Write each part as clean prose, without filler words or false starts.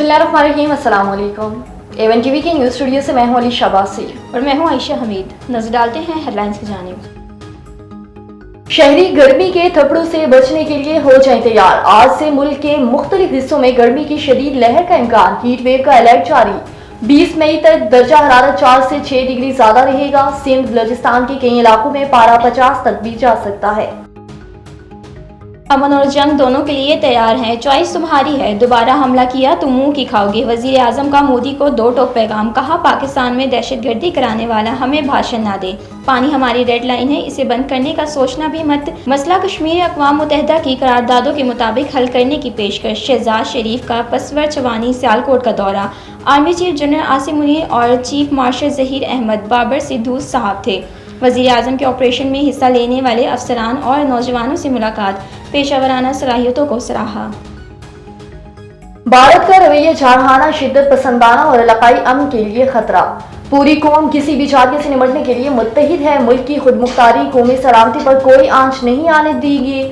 बिस्मिल्लाहिर्रहमानिर्रहीम, अस्सलाम वालेकुम। एवन टीवी के न्यूज़ स्टूडियो से मैं हूं अली शाबासी और मैं हूं आयशा हमीद। नजर डालते हैं हेडलाइंस की जानिब। शहरी गर्मी के थपड़ों से बचने के लिए हो जाएं तैयार। आज से मुल्क के मुख्तलिफ हिस्सों में गर्मी की शदीद लहर का इम्कान। हीट वेव का अलर्ट जारी। 20 मई तक दर्जा हरारत 4 से 6 डिग्री ज्यादा रहेगा। सिंध बलोचिस्तान के कई इलाकों में पारा 50 तक भी जा सकता है। अमन और जंग दोनों के लिए तैयार हैं, चॉइस तुम्हारी है। दोबारा हमला किया तो मुंह की खाओगे। वजीर आजम का मोदी को दो टोक पैगाम। कहा, पाकिस्तान में दहशतगर्दी कराने वाला हमें भाषण ना दे। पानी हमारी रेड लाइन है, इसे बंद करने का सोचना भी मत। मसला कश्मीर अक़वाम मुत्तहिदा की करारदादों के मुताबिक हल करने की पेशकश। शहजाद शरीफ का पसवर चवानी सियालकोट का दौरा। Army chief general Asim Munir और चीफ मार्शल ज़हीर अहमद बाबर सिद्धू साहब थे। वज़ीर आज़म के ऑपरेशन में हिस्सा लेने वाले अफसरान और नौजवानों से मुलाकात। पेशावराना सलाहियतों को सराहा। भारत का रवैया जारहाना, शिद्दत पसंदाना और इलाकाई अमन के लिए खतरा। पूरी कौम किसी भी झाके से निपटने के लिए मुत्तहिद है। मुल्क की खुदमुख्तारी, कौमी सलामती पर कोई आंच नहीं आने देगी।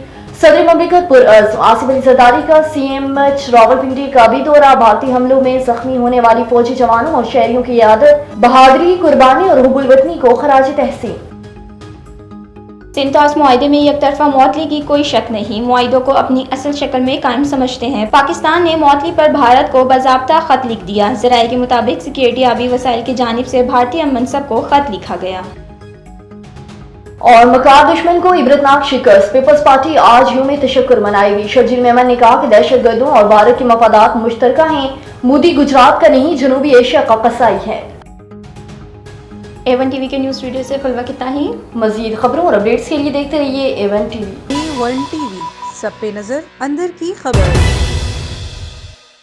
सदर ममलिकत पुरअज़्म आसिफ अली ज़रदारी का CMH रावलपिंडी का भी दौरा। भारतीय हमलों में जख्मी होने वाली फौजी जवानों और शहरियों की यादत, बहादुरी, कुर्बानी और हुब्बुल वतनी को खराज तहसीन। सिंतास मुआहदे में एकतरफा मौतली की कोई शक नहीं। मुआहिदों को अपनी असल शक्ल में कायम समझते हैं। पाकिस्तान ने मौतली पर भारत को बाज़ाब्ता खत लिख दिया। ज़राए के मुताबिक सिक्योरिटी आबी वसाइल की जानिब से भारतीय मनसब को खत लिखा गया। और मकार दुश्मन को इबरतनाक शिकस्त। पीपल्स पार्टी आज यूम तशक्कुर मनाएगी। शर्जील मेमन ने कहा कि दहशतगर्दों और भारत के मफादात मुश्तरका हैं। मोदी गुजरात का नहीं, जनूबी एशिया का कसाई है। एवन टीवी के न्यूज़ स्टूडियो से फिलहाल कितना ही। मजीद खबरों और अपडेट्स के लिए देखते रहिए एवन टीवी। A1 TV, सब पे नजर, अंदर की खबर।